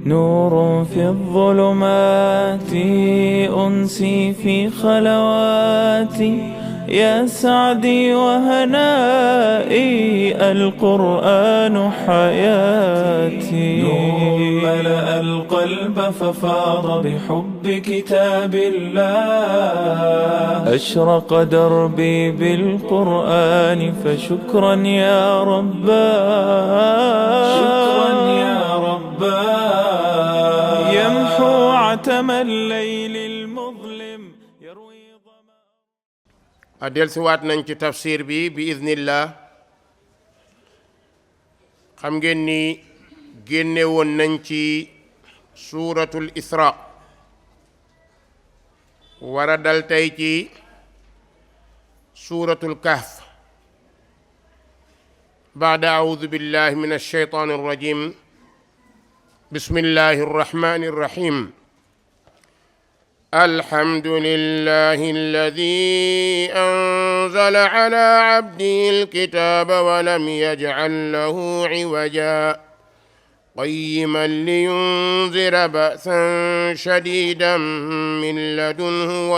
نور في الظلمات أنسي في خلواتي يا سعدي وهنائي القرآن حياتي نور ملأ القلب ففاض بحب كتاب الله أشرق دربي بالقرآن فشكرا يا رباه شكرا يا رباه يمحو عتم الليل المظلم يروي del siwaat nañ ci tafsir bi iznillah xam ngeen ni génne woon nañ ci suuratul isra wara dal tey ci suuratul kahf baada audu billahi min alshaytan arrajim bismillahi arrahmani arrahim الحمد لله الذي أنزل على عبده الكتاب ولم يجعل له عوجا قيما لينذر بأسا شديدا من لدنه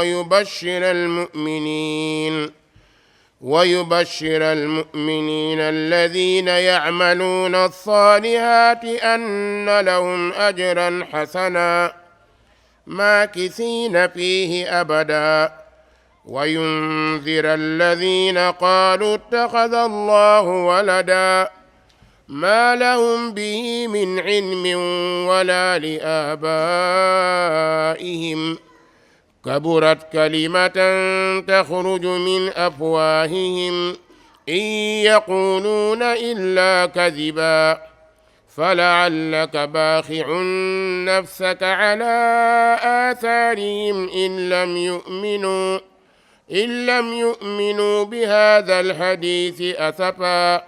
ويبشر المؤمنين الذين يعملون الصالحات أن لهم أجرا حسنا ماكثين فيه أبدا وينذر الذين قالوا اتخذ الله ولدا ما لهم به من علم ولا لآبائهم كبرت كلمة تخرج من أفواههم إن يقولون إلا كذبا فلعلك باخع نفسك على آثارهم إن لم يؤمنوا بهذا الحديث أسفا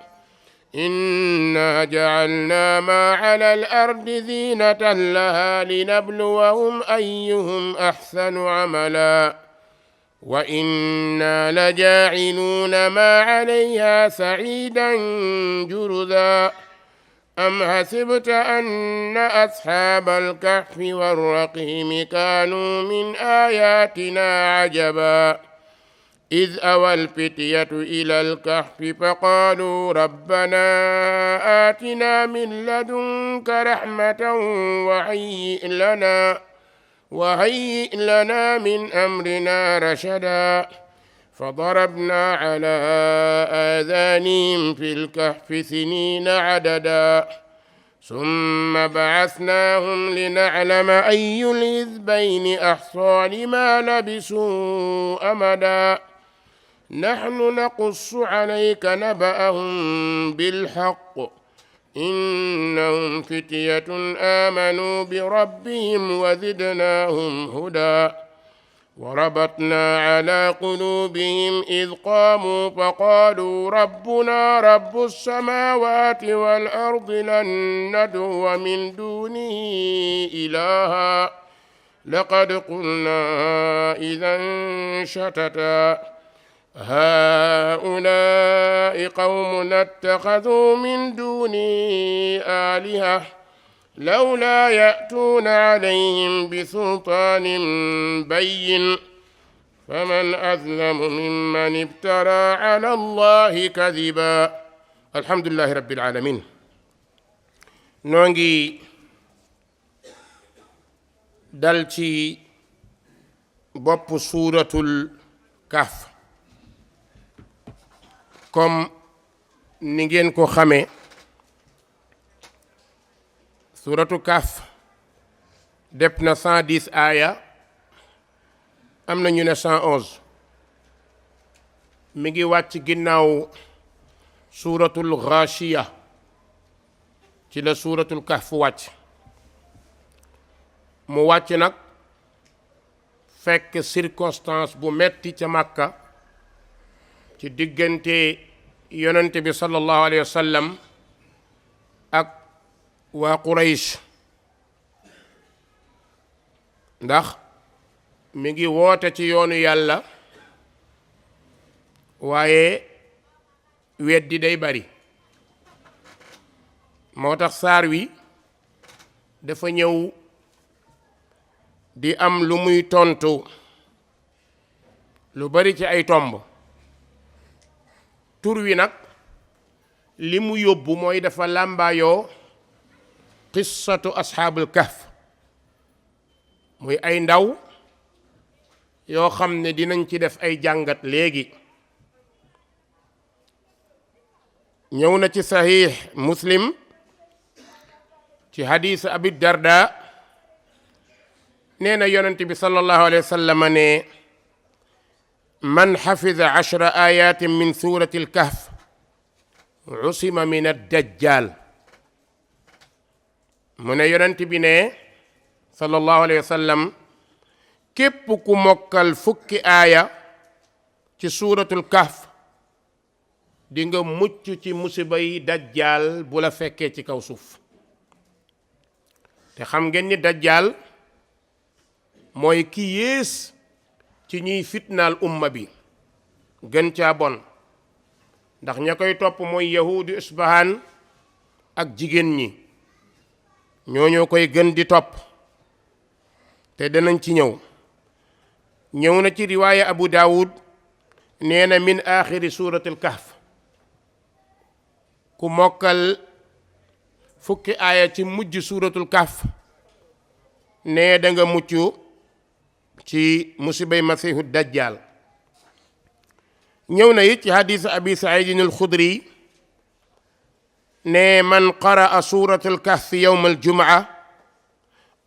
إنا جعلنا ما على الأرض زينة لها لنبلوهم أيهم أحسن عملا وإنا لجاعلون ما عليها سعيدا جرذا أم حسبت أن أصحاب الكهف والرقيم كانوا من آياتنا عجبا إذ أوى الفتية إلى الكهف فقالوا ربنا آتنا من لدنك رحمة وهيئ لنا من أمرنا رشدا فضربنا على آذانهم في الكهف سنين عددا ثم بعثناهم لنعلم أي الحزبين أحصى لما لبثوا أمدا نحن نقص عليك نبأهم بالحق إنهم فتية آمنوا بربهم وزدناهم هدى وربطنا على قلوبهم إذ قاموا فقالوا ربنا رب السماوات والأرض لن ندعو من دونه إلها لقد قلنا إذا شتتا هؤلاء قوم اتخذوا من دونه آلهة لولا يأتون عليهم بسلطان بين فمن أظلم ممن افترى على الله كذبا الحمد لله رب العالمين نونغي دالتي بوب سورة الكهف كم نيجين كو خامي suratu Kahf def na 110 aaya am na ñu ne 111 mi ngi wàcc ginnaaw suratul Ghashiya ci la suratul Kahf wàcc mu wàcc nag fekk circonstance bu metti ca Makka ci diggante yonente bi sallallahu alayhi wa sallam ak waa Quraysh ndax mi ngi woote ci yoonu yàlla waaye weddi day bari moo tax saar wi dafa ñëw di am lu muy tontu lu bari ci ay tomb. tur wi nag li mu yóbbu mooy dafa làmbaayoo qissatu asxaabul kahf muy ay ndaw yoo xam ne dinañ ci def ay jàngat léegi. ñëw na ci saxiix muslim ci xadiis abi darda nee na yonent bi sallallahu alayhi wa sallam ne man xafida 10 ayatin min surati alkahf usima min addajjal. mu ne yonent bi ne sallallahu alayhi wa sallam képp ku mokkal fukki aaya ci suuratul kahf di nga mucc ci musibay dajjal bu la fekkee ci kaw suuf. te xam ngeen ni dajjal mooy ki yées ci ñuy fitnaal umma bi, gën caa bon, ndax ña koy topp mooy yahuudi isbahan ak jigéen ñi, ñoo koy gën di topp te danañ ci ñëw. ñëw na ci riwaaya abu daawud nee na min aaxiri suuratul kahf ku mokkal fukki aaya ci mujj suuratul kahf ne da nga mucc ci musibay masiihu dajjal. ñëw na it ci hadiis abi saidin alxudri ne man qaraa suuratul kahf yowma aljumaa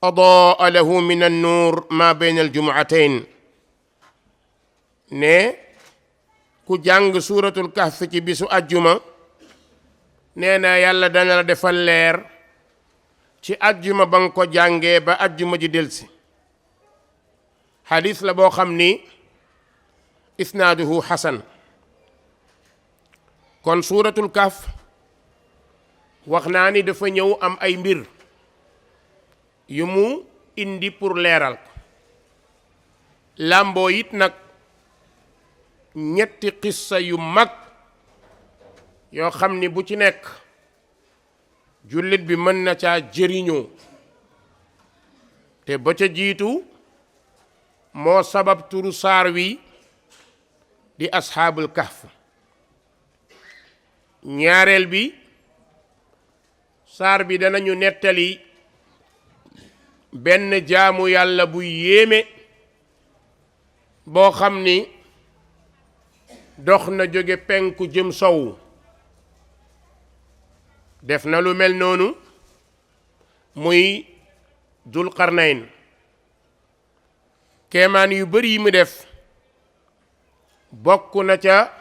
adaa lahu min annuur ma bayna aljumuatayn. ne ku jàng suuratul kahf ci bisu ajjuma nee na yàlla dana la defal leer ci ajjuma ba nga ko jàngee ba ajjuma ji delsi. xadis la boo xam ni isnaaduhu xasan. kon suuratul kahf wax naa ni dafa ñëw am ay mbir yu mu indi pour leeral ko. làmboo it nag ñetti qissa yu mag yoo xam ni bu ci nekk jullit bi mën na caa jëriñoo. te ba ca jiitu moo sabab turu saar wi di asxaabul kahf. ñaareel bi saar bi danañu nettali benn jaamu yàlla bu yéeme boo xam ni dox na jóge penku jëm sowu. def na lu mel noonu muy dul qarnayn. keemaan yu bari yi mu def bokk na ca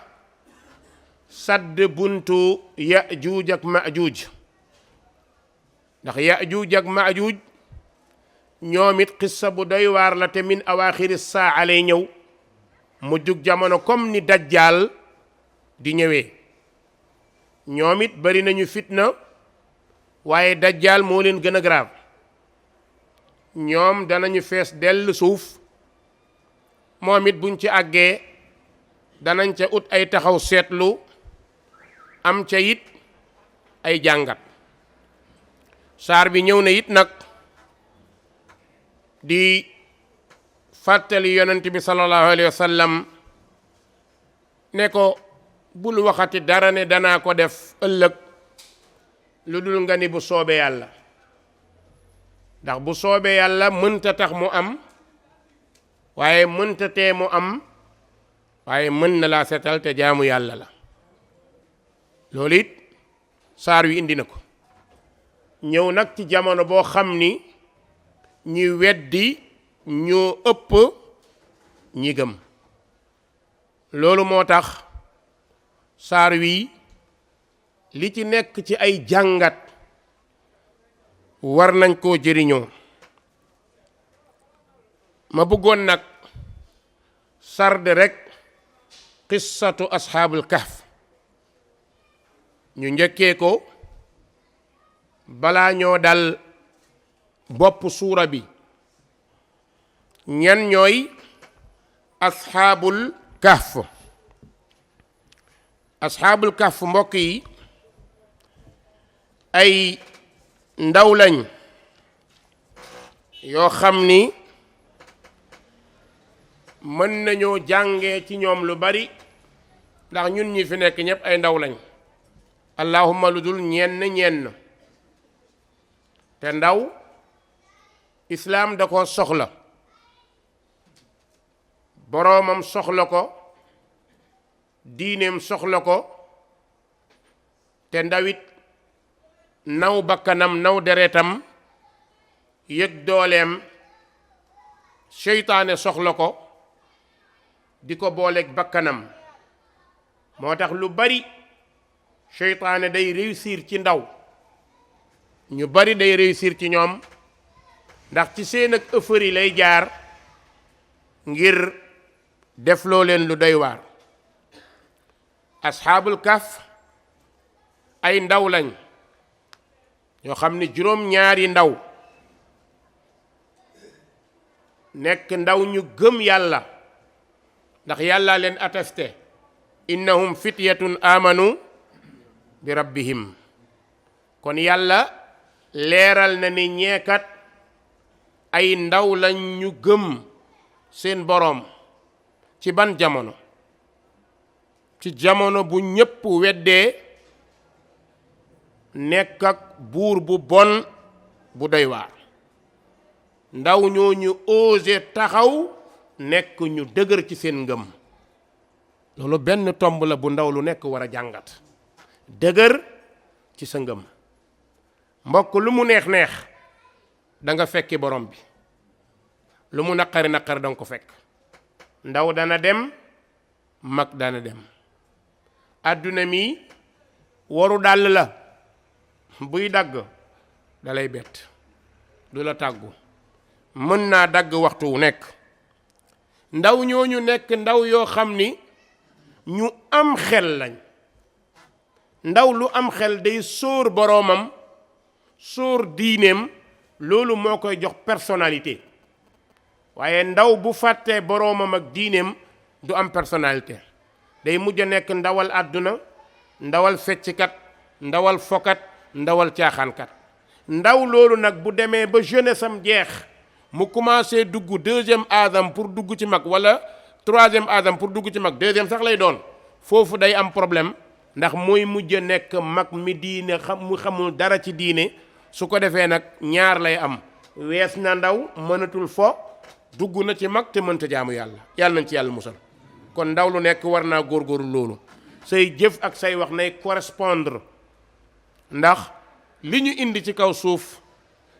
sadd buntu yajuuj ak majuuj. ndax yajuuj ak majuuj ñoom it xissa bu doy waar la te min awaaxiri saa lay ñëw mu jug jamono comme ni dajjaal di ñëwee. ñoom it bari nañu fitna waaye dajjaal moo leen gën a grave. ñoom danañu fees dell suuf, moom it buñ ci àggee danañ ca ut ay taxaw seetlu, am ca it ay jàngat. saar bi ñëw na it nag di fàttali yonent bi sallallahu alayhi wa sallam ne ko bul waxati dara ne danaa ko def ëllëg lu dul nga ni bu soobee yàlla. ndax bu soobee yàlla mënta tax mu am, waaye mënta tee mu am, waaye mën na laa setal te jaamu yàlla la. loolu it saar wi indi na ko. ñëw nag ci jamono boo xam ni ñi weddi ñoo ëpp ñi gëm. loolu moo tax saar wi li ci nekk ci ay jàngat war nañ koo jëriñoo. ma bëggoon nag sarde rekk qissatu asxaabul kahf. ñu njëkkee ko balaa ñoo dal bopp suura bi. ñan ñooy asxaabul kahf? asxaabul kahf mbokk yi ay ndaw lañ yoo xam ni mën nañoo jàngee ci ñoom lu bari ndax ñun ñi fi nekk ñëpp ay ndaw lañ allahumma lu dul ñenn te ndaw islaam da ko soxla boroomam soxla ko diineem soxla ko te ndawit naw bakkanam naw deretam yëg dooleem seytaane soxla ko di ko booleeg bakkanam moo tax lu bari seytaane day réussir ci ndaw ñu bari day réussir ci ñoom ndax ci seen ak ëffëri lay jaar ngir def loo leen lu doy waar asxaabul kaf ay ndaw lañ yoo xam ne juróom-ñaari ndaw nekk ndaw ñu gëm yàlla ndax yàlla leen attesté innahum fityatun amanu bi rabbihim kon yàlla leeral na ni ñeekat ay ndaw lañ ñu gëm seen boroom ci ban jamono ci jamono bu ñépp weddee nekk ak buur bu bon bu doy waar ndaw ñoo ñu osé taxaw nekk ñu dëgër ci seen ngëm loolu benn tomb la bu ndaw lu nekk war a jàngat dëgër ci sa ngëm mbokk lu mu neex neex da nga fekki borom bi lu mu naqari naqari da nga ko fekk ndaw dana dem mag dana dem àdduna mi waru dàll la buy dagg dalay bett du la tàggu mën naa dagg waxtu wu nekk ndaw ñooñu nekk ndaw yoo xam ni ñu am xel lañ ndaw lu am xel day sóor boroomam sóor diineem loolu moo koy jox personnalité waaye ndaw bu fàttee boroomam ak diineem du am personnalité day mujj a nekk ndawal àdduna ndawal fecckat ndawal fokat ndawal caaxaankat ndaw loolu nag bu demee ba jeunesse am jeex mu commencé dugg deuxième âge pour dugg ci mag wala troisième âge pour dugg ci mag deuxième sax lay doon foofu day am problème ndax mooy mujj a nekk mag mi diine mu xamul dara ci diine su ko defee nag ñaar lay am wees na ndaw mënatul fo dugg na ci mag te mënta jaamu yàlla yàlla nañ ci yàlla musal kon ndaw lu nekk war naa góorgóorlu loolu say jëf ak say wax nay correspondre ndax li ñu indi ci kaw suuf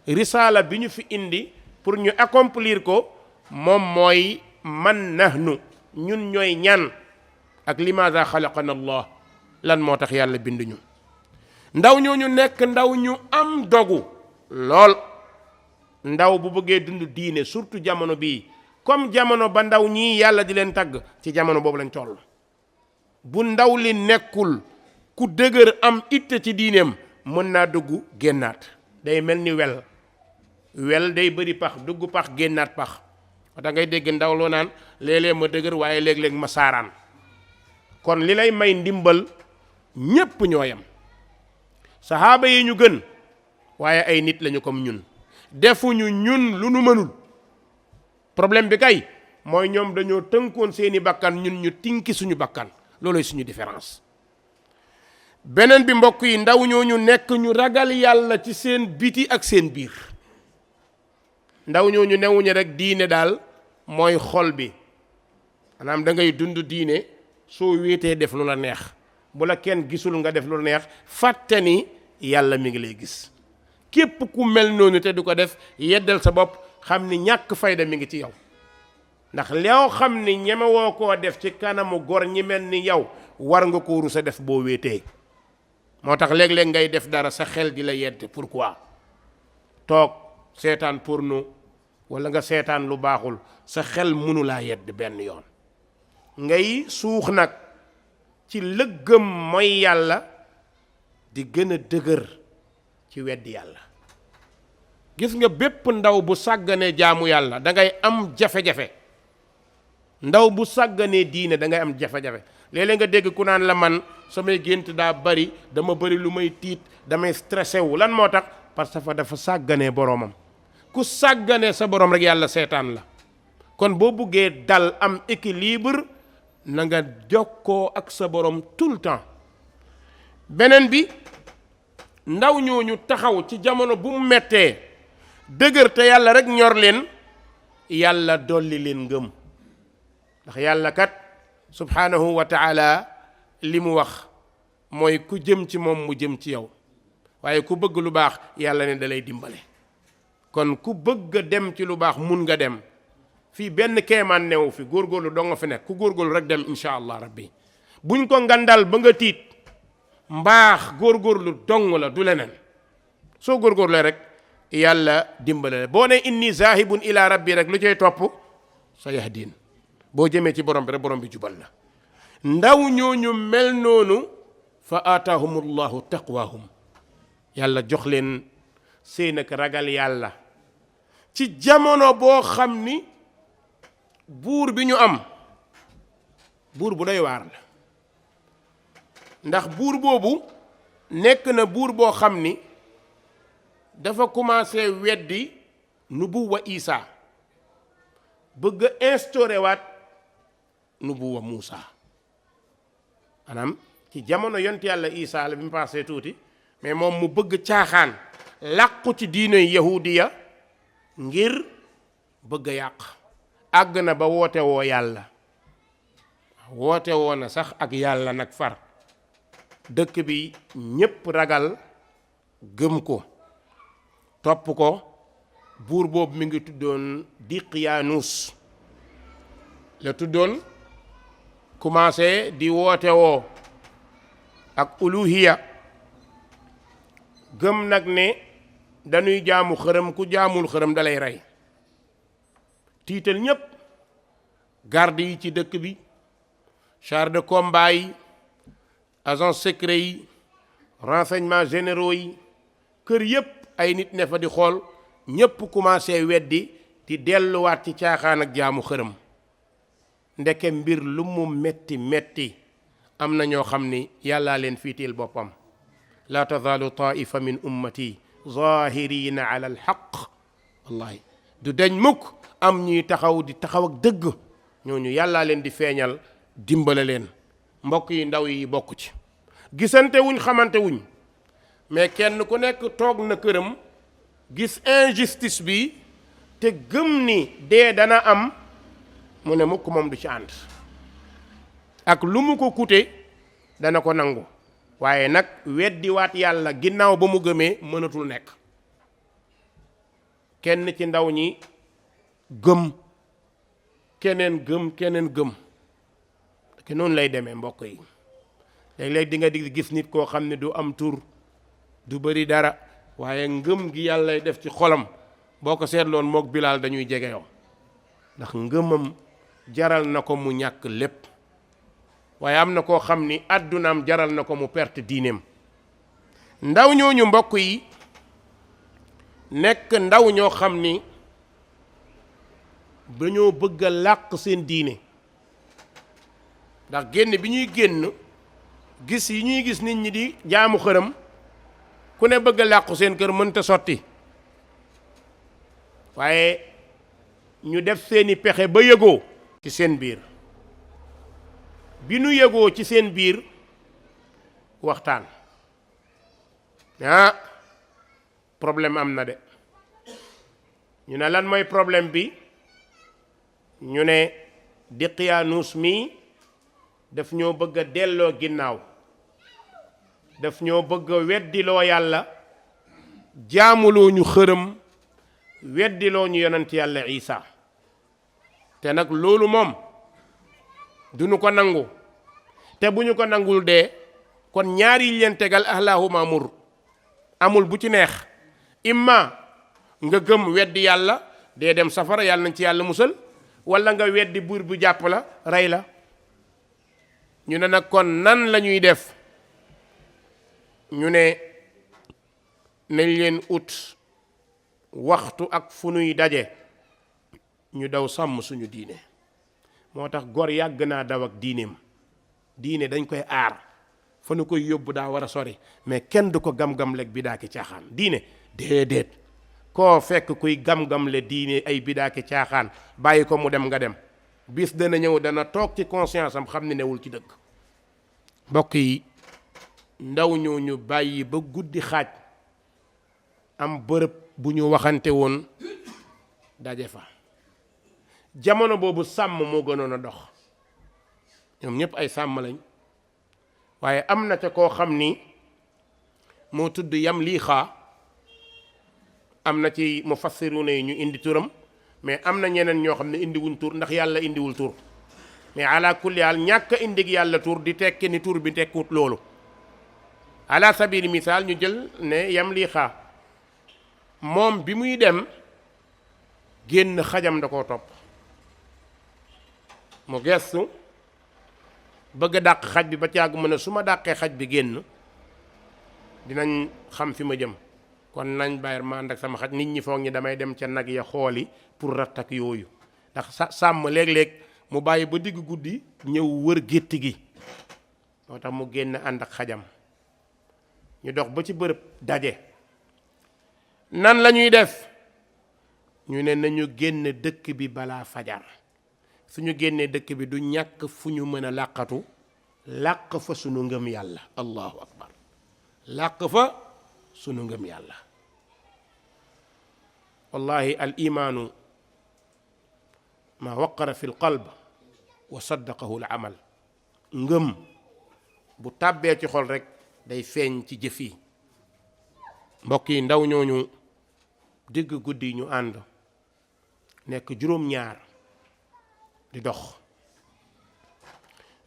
risaala bi ñu fi indi pour ñu accomplir ko moom mooy man nahnu ñun ñooy ñan ak limaza xalaqana allah lan moo tax yàlla bind ñu ndaw ñooñu nekk ndaw ñu am dogu lool ndaw bu bëggee dund diine surtout jamono bii comme jamono ba ndaw ñii yàlla di leen tagg ci jamono boobu lañ toll bu ndaw li nekkul ku dëgër am itte ci diineem mën naa dugg génnaat day mel ni wel day bëri pax dugg pax génnaat pax da ngay dégg ndaw loo naan léeg-léeg ma dëgër waaye léeg-léeg ma saaraan kon li lay may ndimbal ñépp ñoo yam saxaaba yi ñu gën waaye ay nit lañu comme ñun defuñu ñun lu nu mënul problème bi kay mooy ñoom dañoo tënkoon seeni bakkan ñun ñu tinki suñu bakkan looloy suñu différence beneen bi mbokk yi ndaw ñooñu nekk ñu ragal yàlla ci seen biti ak seen biir ndaw ñooñu newuñu rek diine daal mooy xol bi maanaam da ngay dund diine soo wéetee def lu la neex bu la kenn gisul nga def lu la neex fàtte ni yàlla mi ngi lay gis képp ku mel noonu te du ko def yeddal sa bopp xam ni ñàkk fayda mi ngi ci yow ndax loo xam ni ñemewoo koo def ci kanamu gor ñi mel ni yow war nga ko rusa def boo wéetee moo tax léeg-léeg ngay def dara sa xel di la yedd pourquoi toog seetaan porno wala nga seetaan lu baaxul sa xel mënu laa yedd benn yoon ngay suux nag ci lëggëm mooy yàlla di gën a dëgër ci weddi yàlla gis nga bépp ndaw bu sàgganee jaamu yàlla da ngay am jafe-jafe ndaw bu sàgganee diine da ngay am jafe-jafe léeg-léeg nga dégg ku naan la man samay gént daa bari dama bari lu may tiit damay stressé wu lan moo tax parce que dafa sàgganee boroomam ku sàggane sa borom rek yàlla seetaan la. kon boo buggee dal am équilibre na nga jokkoo ak sa borom tout le temps. beneen bi ndaw ñooñu taxaw ci jamono bu mu mettee dëgër te yàlla rek ñor leen, yàlla dolli leen ngëm. ndax yàlla kat subhanahu wa taala li mu wax mooy ku jëm ci moom mu jëm ci yow, waaye ku bëgg lu baax yàlla ne da lay dimbale. kon ku bëgg a dem ci lu baax mun nga dem. fii benn keemaan newu fi, góorgóorlu doo nga fi nekk. ku góorgóorlu rek dem insha allah rabbi. buñ ko ngandal ba nga tiit, mbaax góorgóorlu dong la, du leneen. soo góorgóorlee rek yàlla dimbale la. boo ne inni zahibun ila rabbi rek lu cay topp sa yahdin. boo jëmee ci borom bi rek borom bi jubal la. ndaw ñooñu mel noonu fa aataahumullahu taqwaahum, yàlla jox leen seen ak ragal yàlla ci jamono boo xam ni buur bi ñu am buur bu doy waar la. ndax buur boobu nekk na buur boo xam ni dafa commencé weddi nubuwa Isa, bëgg a instauré waat nubuwa Muusa. maanaam ci jamono yont yàlla Isa la bi mu passé tuuti, mais moom mu bëgg caaxaan làqu ci diine yahudiya ngir bëgg a yàq. àgg na ba woote woo yàlla, woote woo na sax ak yàlla nag far. dëkk bi ñépp ragal gëm ko topp ko. buur boobu mi ngi tuddoon Diqyaanus la tuddoon, commencé di woote woo ak uluhiya. gëm nag ne dañuy jaamu xërëm, ku jaamul xërëm dalay rey. tiital ñépp, garde yi ci dëkk bi, char de combat yi, agents secrets yi, renseignements généraux yi, kër yépp ay nit ne fa di xool. ñépp commencé weddi di delluwaat ci caaxaan ak jaamu xërëm. ndeke mbir lu mu metti metti am na ñoo xam ni yàllaa leen fiitil boppam. laa tazaalu taifa min ummati zahirina ala alxaq. wallahi du deñ mukk am ñuy taxaw di taxaw ak dëgg. ñooñu yàllaa leen di feeñal dimbale leen. mbokk yi ndaw yi bokk ci. gisante wuñ xamante wuñ, mais kenn ku nekk toog na këram gis injustice bi te gëm ni dee dana am, mu ne mukk moom du ci ànd. ak lu mu ko coûté dana ko nangu. waaye nag weddiwaat yàlla ginnaaw ba mu gëmee mënatul nekk. kenn ci ndaw ñi gëm, keneen gëm, keneen gëm. te noonu lay demee mbokk yi. léeg-léeg di nga di gis nit koo xam ne du am tur, du bëri dara, waaye ngëm gi yàlla def ci xolam boo ko seetloon mook Bilaal dañuy jege yow. ndax ngëmam jaral na ko mu ñàkk lépp. waaye am na koo xam ni àddunaam jaral na ko mu perte diineem. ndaw ñooñu mbokk yi nekk ndaw ñoo xam ni dañoo bëgg a làq seen diine. ndax génn bi ñuy génn gis yi ñuy gis nit ñi di jaamu xërëm, ku ne bëgg a làqu seen kër mënta sotti. waaye ñu def seeni pexe ba yëgoo ci seen biir. bi nu yëgoo ci seen biir waxtaan. problème am na de. ñu ne lan mooy problème bi? ñu ne Diqyaanus mi daf ñoo bëgg a delloo ginnaaw. daf ñoo bëgg a weddiloo yàlla, jaamuloo ñu xërëm, weddiloo ñu yonent yàlla Isa. te nag loolu moom duñu ko nangu. te bu ñu ko nangul dee kon ñaari leen tegal ahlahuma mur, amul bu ci neex. imma nga gëm weddi yàlla dee dem safara, yàlla nañ ci yàlla musal, wala nga weddi buur bu jàpp la rey la. ñu ne nag kon nan la ñuy def? ñu ne nañ leen ut waxtu ak fu nuy daje ñu daw sàmm suñu diine. moo tax gor yàgg naa daw ak diineem. diine dañ koy aar, fa nu koy yóbbu daa war a sori, mais kenn du ko gam-gam lekk bi daa ki caaxaan. diine déedéet, koo fekk kuy gam-gam le diine ay bidaaki caaxaan bàyyi ko mu dem nga dem, bis dana ñëw dana toog ci conscience am xam ne newul ci dëgg. mbokk yi ndaw ñooñu bàyyi ba guddi xaaj am bërëb bu ñu waxante woon daje fa. jamono boobu sàmm moo gënoon a dox, ñoom ñëpp ay sàmm lañ, waaye am na ca koo xam ni moo tudd Yamlixa. am na ci mufassiruna yi ñu indi turam, mais am na ñeneen ñoo xam ne indiwuñ tur ndax yàlla indiwul tur, mais ala kulli haal ñàkk a indig yàlla tur di tekki ni tur bi tekkut loolu. ala sabili misaal ñu jël ne Yamlixa, moom bi muy dem génn xajam da koo topp, mu gestu bëgg a dàq xaj bi ba càgg mu ne su ma dàqee xaj bi génn dinañ xam fi ma jëm, kon nañ bàyyi ma ànd ak sama xaj. nit ñi foog ñi damay dem ca nag ya xooli pour rattak yooyu, ndax sàmm léeg-léeg mu bàyyi ba digg guddi ñëw wër gétt gi, moo tax mu génn ànd ak xajam. ñu dox ba ci bërëb daje, nan la ñuy def? ñu ne nañu génn dëkk bi balaa fajar. suñu génnee dëkk bi du ñàkk fu ñu mën a làqatu làq fa sunu ngëm yàlla. allahu akbar, làq fa sunu ngëm yàlla. wallahi al imaanu ma waqara fi l qalb wa saddaqahu l amal. ngëm bu tàbbee ci xol rek day feeñ ci jëf yi. mbokk yi ndaw ñooñu digg guddi ñu ànd nekk juróom-ñaar di dox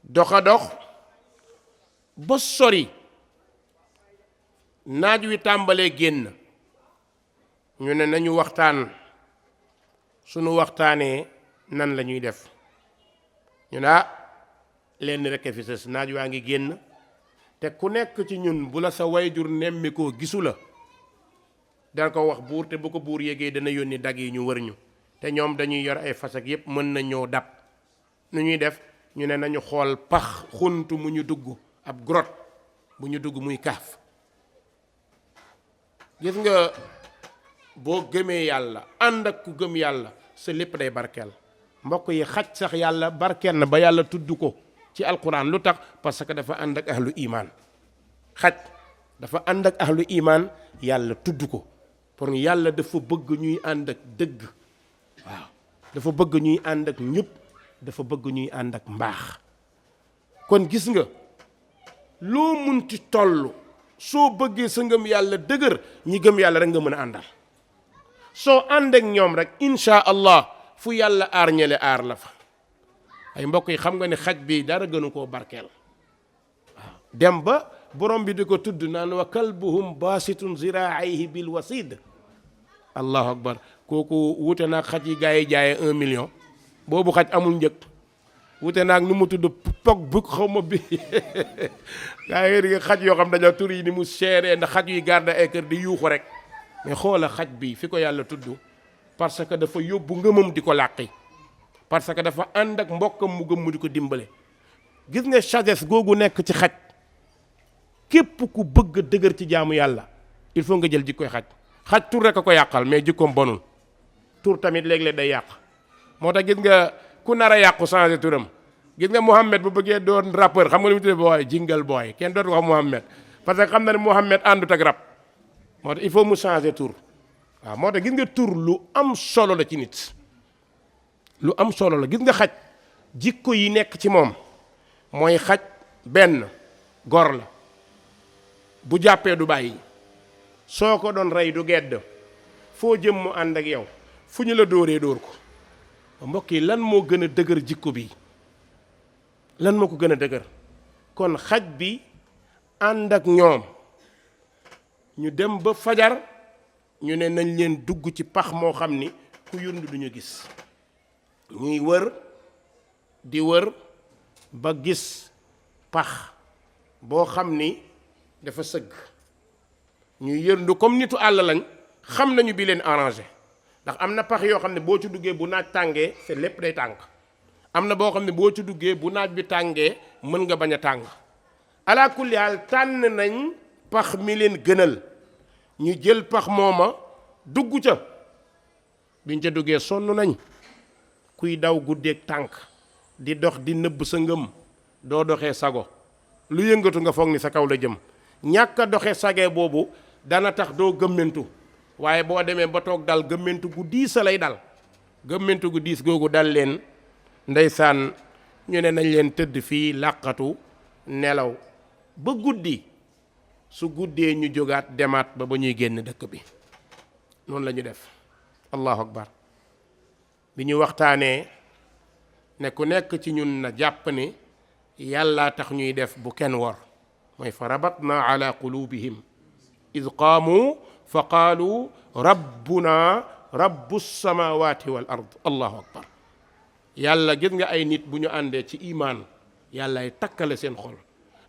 doxa dox ba sori, naaj wi tàmbalee génn. ñu ne nañu waxtaan, sunu waxtaanee nan la ñuy def. ñu ne lenn rekk fi sës, naaj waa ngi génn te ku nekk ci ñun bu la sa wayjur nemmi koo gisu la dana ko wax buur, te bu ko buur yégee dana yónni dag yi ñu wër ñu, te ñoom dañuy yor ay fas ak yépp mën na ñoo dab. nu ñuy def? ñu ne nañu xool pax xuntu mu ñu dugg, ab grotte bu ñu dugg muy kaaf. gis nga boo gëmee yàlla ànd ak ku gëm yàlla sa lépp day barkeel. mbokk yi xaj sax yàlla barkeel na ba yàlla tudd ko ci alquran. lu tax? parce que dafa ànd ak ahlu iman. xaj dafa ànd ak ahlu iman, yàlla tudd ko pour yàlla dafa bëgg ñuy ànd ak dëgg. waaw, dafa bëgg ñuy ànd ak ñëpp, dafa bëgg ñuy ànd ak mbaax. kon gis nga loo munti toll, soo bëggee sa ngëm yàlla dëgër, ñi gëm yàlla rek nga mën a àndal. soo ànd ak ñoom rek insha allah fu yàlla aar ñele aar la fa. ay mbokk yi xam nga ne xaj bi dara gënu koo barkeel. waaw, dem ba borom bi di ko tudd naan wa kalbuhum basitun ziraaihi bil wasid. allahu akbar, kooku wute naag xaj yi gaa yi jaayee 1 million. boobu xaj amul njëg. wute naag nu mu tudd pog bug xaw ma bi gaa yi xaj yoo xam dañoo tur yi ni mu seeree, ndax xaj yuy garde ay kër di yuuxu rek. mais xoola xaj bi fi ko yàlla tudd, parce que dafa yóbbu ngëmam di ko làqi, parce que dafa ànd ak mbokkam mu gëm mu di ko dimbale. gis nga sagesse googu nekk ci xaj, képp ku bëgg dëgër ci jaamu yàlla il faut nga jël jikkoy xaj. xaj tur rek a ko yàqal, mais jikkoom bonul. tur tamit léeg-léeg day yàq. moo tax gis nga ku nar a yàqu changé turam. gis nga Mouhamed bu bëggee doon rappeur, xam nga lu mu tuddee booy jingle booy, kenn dootu wax Mouhamed, parce que xam na ne Mouhamed àndut ak rap. moo tax il faut mu changer tur. waaw, moo tax gis nga tur lu am solo la ci nit, lu am solo la. gis nga xaj jikko yi nekk ci moom mooy xaj benn gor la, bu jàppee du bàyyi, soo ko doon rey du gedd, foo jëm mu ànd ak yow, fu ñu la dóoree dóor ko. mbokk yi lan moo gën a dëgër jikko bi? lan moo ko gën a dëgër? kon xaj bi ànd ak ñoom, ñu dem ba fajar, ñu ne nañ leen dugg ci pax moo xam ni ku yund duñu gis. ñuy wër di wër ba gis pax boo xam ni dafa sëgg. ñuy yërndu comme nitu àll lañ, xam nañu bi leen arrangé, ndax am na pax yoo xam ne boo ci duggee bu naaj tàngee te lépp day tàng. am na boo xam ne boo ci duggee bu naaj bi tàngee mën nga bañ a tàng. ala kulli haal tànn nañ pax mi leen gënal. ñu jël pax mooma dugg ca biñ ca duggee sonn nañ kuy daw guddeeg tànk di dox di nëbb sa ngëm doo doxee sago lu yëngatu nga foog ni sa kaw la jëm ñàkk a doxe sagee boobu dana tax doo gëmmentu waaye boo demee ba toog dal gëmmentu gu diis lay dal gëmmentu gu diis googu dal leen ndeysaan ñu ne nañ leen tëdd fii làqatu nelaw ba guddi su guddee ñu jógaat demaat ba ñuy génn dëkk bi noonu la ñu def allahu akbar bi ñu waxtaanee ne ku nekk ci ñun na jàpp ni yàlla tax ñuy def bu kenn wor mooy fa rabatna ala qulubihim id qaamu fa qaalu rabbuna rabbu samawati wal ard allahu akbar yàlla gis nga ay nit bu ñu àndee ci imaan yàllaay takkale seen xol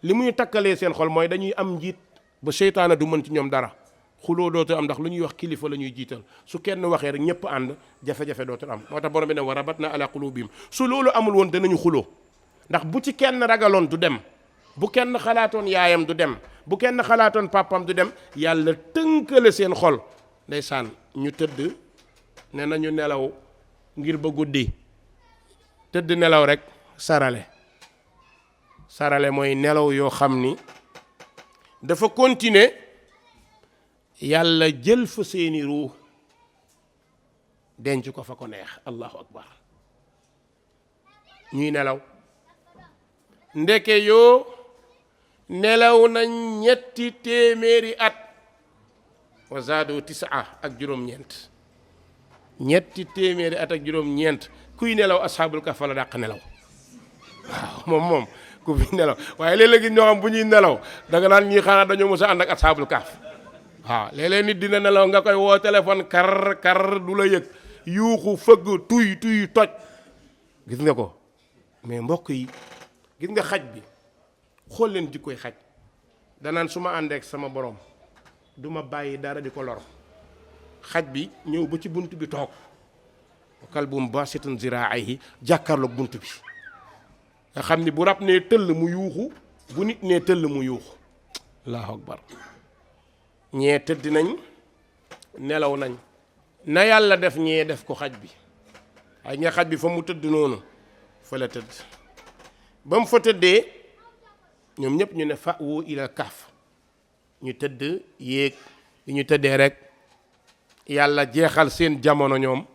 li muy takkalee seen xol mooy dañuy am njiit ba seytaane du mën ci ñoom dara xuloo dootul am ndax lu ñuy wax kilifa la ñuy jiital su kenn waxee rek ñëpp ànd jafe-jafe dootul am moo tax borom bi ne wa rabatna ala qulubihim su loolu amul woon danañu xuloo ndax bu ci kenn ragaloon du dem bu kenn xalaatoon yaayam du dem bu kenn xalaatoon papam du dem yàlla tënkale seen xol ndeysaan ñu tëdd ne nañu nelaw ngir ba guddi tëdd nelaw rek sarale mooy nelaw yoo xam ni dafa continuer yàlla jël fa seeni ruux denc ko fa ko neex allahu akbar ñuy nelaw ndeke yoo nelaw nañ 3 téeméeri at wa zaadu 9 ak juróom-ñeent 3 téeméeri at ak juróom-ñeent kuy nelaw ashaabul kahf la dàq nelaw waaw moom ku fi nelaw waaye léeg-léegi ñoo xam bu ñuy nelaw danga naan ñii xanaa dañoo mës a ànd ak ashaabul kahf waaw léeg-léeg nit dina nelaw nga koy woo téléphone kar du la yëg yuuxu fëgg tuy toj gis nga ko mais mbokk yi gis nga xaj bi xool leen jikkoy xaj danaan su ma àndeek sama borom du ma bàyyi dara di ko lor xaj bi ñëw ba ci bunt bi toog kalbum basitun ziraa'ihi jàkkaarloog bunt bi nga xam ni bu rab nee tëll mu yuuxu bu nit nee tëll mu yuuxu allahu akbar ñee tëdd nañ nelaw nañ na yàlla def ñee def ko xaj bi ay nga xaj bi fa mu tëdd noonu fa la tëdd ba mu fa tëddee ñoom ñëpp ñu ne fa woo ila kaaf ñu tëdd yéeg yi ñu tëddee rek yàlla jeexal seen jamono ñoom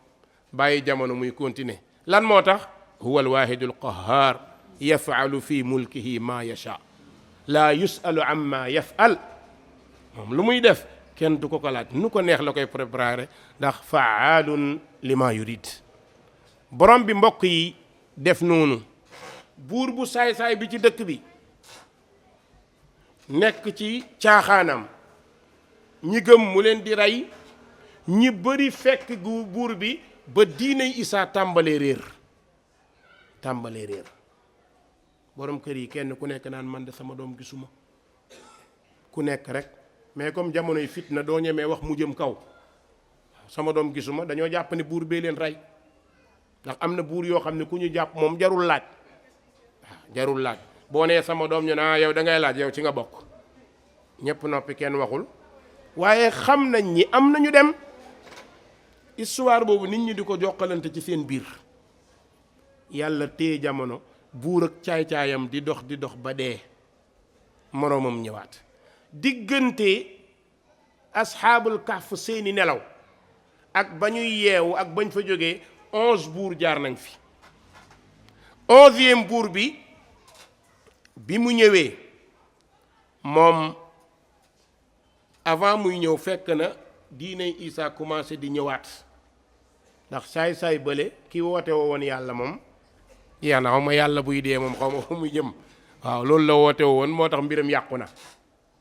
bàyyi jamono muy continuer lan moo tax huwa alwaahidul qahhaar yaf'alu fi mulkihi ma yasha laa yusalu amma yaf'al moom lu muy def kenn du ko laaj nu ko neex la koy préparé ndax fa'aalun lima yurid borom bi mbokk yi def noonu buur bu saay-saay bi ci dëkk bi nekk ci caaxaanam ñi gëm mu leen di rey ñi bëri fekk gu buur bi ba diiney Isaa tàmbalee réer borom kër yi kenn ku nekk naan man de sama doom gisuma ku nekk rek mais comme jamonoy fitna doo ñemee wax mu jëm kaw sama doom gisuma dañoo jàpp ne buur bee leen rey ndax am na buur yoo xam ne ku ñu jàpp moom jarul laaj boo nee sama doom ñu ne yow da ngay laaj yow ci nga bokk ñépp noppi kenn waxul waaye xam nañ ñi am nañu dem histoire boobu nit ñi di ko jokkalante ci seen biir yàlla téye jamono buur ak caay-caayam di dox ba dee moroomam ñëwaat diggante asxaabul kahf seeni nelaw ak ba ñuy yeewu ak bañ fa jógee 11 buur jaar nañ fi 11e buur bi mu ñëwee moom avant muy ñëw fekk na diiney Isaa commencé di ñëwaat ndax saay-saay bële ki woote woon yàlla moom yaa na xaw ma yàlla buy dee moom xaw ma fu muy jëm waaw loolu la woote woon moo tax mbiram yàqu na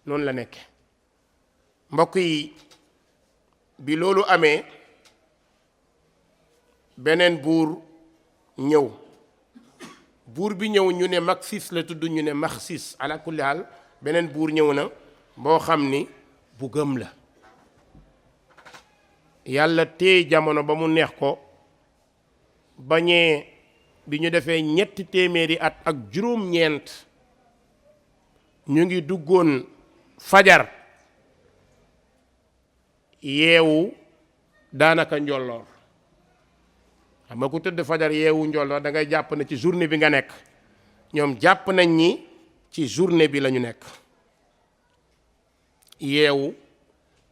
noonu la nekke mbokk yi bi loolu amee beneen buur ñëw buur bi ñëw ñu ne Maxis la tudd ñu ne Maxis ala kulli haal beneen buur ñëw na boo xam ni bu gëm la yàlla téye jamono ba mu neex ko bañee bi ñu defee 3 téeméeri at ak juróom-ñeent ñu ngi duggoon fajar yeewu daanaka njolloor. xam nga ku tëdd fajar yeewu njolloor da ngay jàpp ne ci journée bi nga nekk, ñoom jàpp nañ ni ci journée bi la ñu nekk. yeewu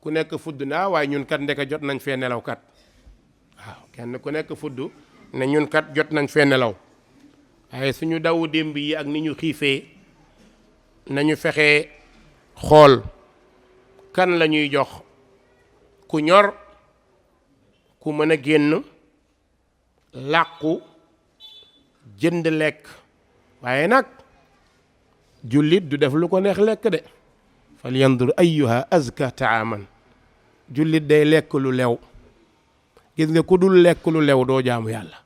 ku nekk fudd naa waaye ñun kat ndeke jot nañ fee nelaw kat. waaw kenn ku nekk fudd ne ñun kat jot nañ fee nelaw. waaye suñu dawu démb yi ak ni ñu xiifee, nañu fexe xool kan la ñuy jox ku ñor, ku mën a génn làqu jënd lekk. waaye nag jullit du def lu ko neex lekk de. fal yandur ayyuha azka taaman. jullit day lekk lu lew. gis nga ku dul lekk lu lew doo jaamu yàlla.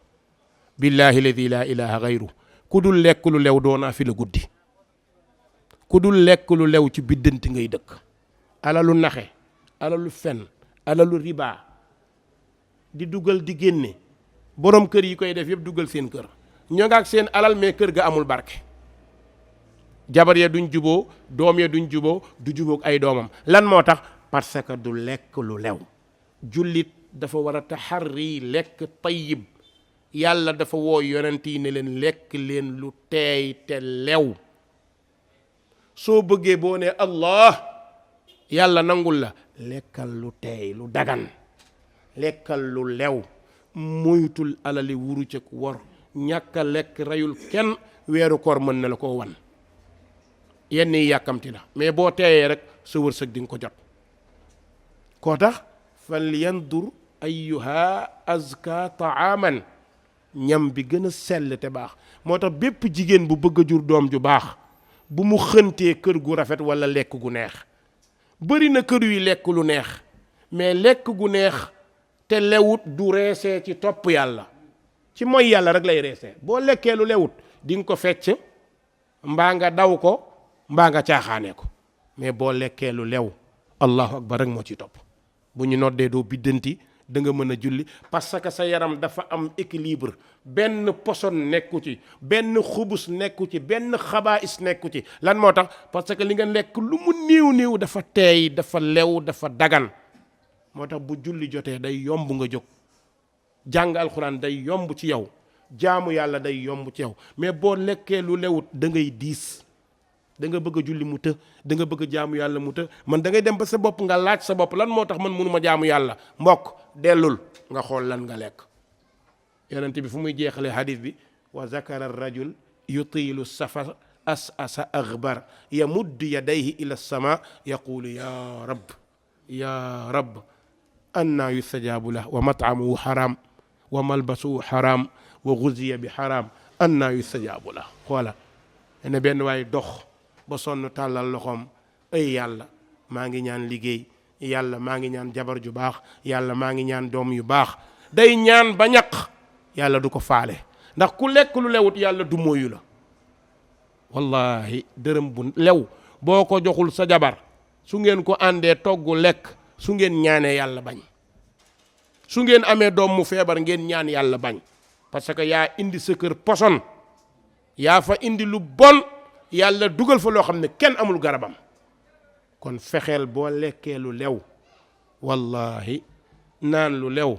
billahi ladi la ilaha gayru. ku dul lekk lu lew doo naa fi la guddi. ku dul lekk lu lew ci biddanti ngay dëkk. alalu naxe, alalu fen, alalu riba, di dugal di génne. borom kër yi koy def yëpp dugal seen kër. ñoo nga ak seen alal mais kër ga amul barke. jabar ya duñ juboo, doom ya duñ juboo, du jubóog ay doomam. lan moo tax? parce que du lekk lu lew. jullit dafa war a taxarri lekk tayyib. yàlla dafa woo yonent yi ne leen lekk leen lu teey te lew. soo bëggee boo ne allah yàlla nangul la, lekkal lu teey lu dagan, lekkal lu lew, moytul alali wuru cëk wor. ñàkk a lekk reyul kenn. weeru koor mën na la koo wan. yenn yi yàkkamti la mais boo teeyee rek sa wërsëg di nga ko jot. koo tax fal yandur ayyuha azka taaman. ñam bi gën a sell te baax. moo tax bépp jigéen bu bëgg a jur doom ju baax bu mu xëntee kër gu rafet wala lekk gu neex. bëri na kër yuy lekk lu neex mais lekk gu neex te lewut du reesee ci topp yàlla. ci mooy yàlla rek lay reesee. boo lekkee lu lewut di nga ko fecc, mbaa nga daw ko, mbaa nga caaxaanee ko. mais boo lekkee lu lew, allahu akbar rek moo ci topp. bu ñu noddee doo biddanti, da nga mën a julli parce que sa yaram dafa am équilibre. benn poson nekku ci, benn xubus nekku ci, benn xabaais nekku ci. lan moo tax? parce que li nga lekk lu mu néew néew dafa teey, dafa lew, dafa dagan. moo tax bu julli jotee day yomb nga jóg. jàng alxuraan day yomb ci yow. jaamu yàlla day yomb ci yow. mais boo lekkee lu lewut da ngay diis. da nga bëgg a julli mu të, da nga bëgg a jaamu yàlla mu të. man da ngay dem ba sa bopp nga laaj sa bopp lan moo tax man mënuma jaamu yàlla. mbokk dellul nga xool lan nga lekk. yonent bi fu muy jeexalee hadith bi, wa zakara rajul yutilu safar as'asa aghbar yamuddu yadayhi ila sama yaqulu ya rab anna yustajabu lah wa mat'amuhu haram wa malbasuhu haram wa ghuziya bi haram anna yustajabu lah. xoola ne benn waay dox ba sonn tàllal loxoom, ay yàlla maa ngi ñaan liggéey, yàlla maa ngi ñaan jabar ju baax, yàlla maa ngi ñaan doom yu baax. day ñaan ba ñaq, yàlla du ko faale. ndax ku lekk lu lewut yàlla du mooyu la. wallahi dërëm bu lew boo ko joxul sa jabar, su ngeen ko àndee togg lekk, su ngeen ñaanee yàlla bañ. su ngeen amee doom mu feebar ngeen ñaan yàlla bañ. parce que yaa indi sa kër poson, yaa fa indi lu bon, yàlla dugal fa loo xam ne kenn amul garabam. kon fexeel boo lekkee lu lew, wallahi naan lu lew,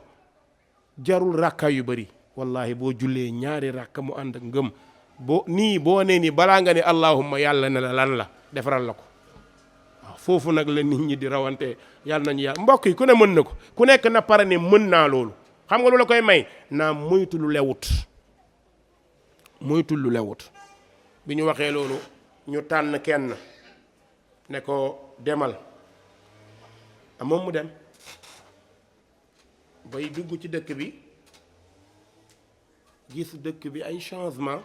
jarul rakka yu bari. wallahi boo jullee ñaari rakka mu ànd ak ngëm, boo nee ni balaa nga ne allahumma yàlla ne la lan la defaral la ko. waaw foofu nag la nit ñi di rawante. yàlla nañu yàlla mbokk yi ku ne mën na ko, ku nekk na pare ne mën naa loolu. xam nga lu la koy may? naa moytu lu lewut. moytu lu lewut. bi ñu waxee loolu ñu tànn kenn ne ko demal, moom mu dem bay dugg ci dëkk bi, gis dëkk bi ay changement.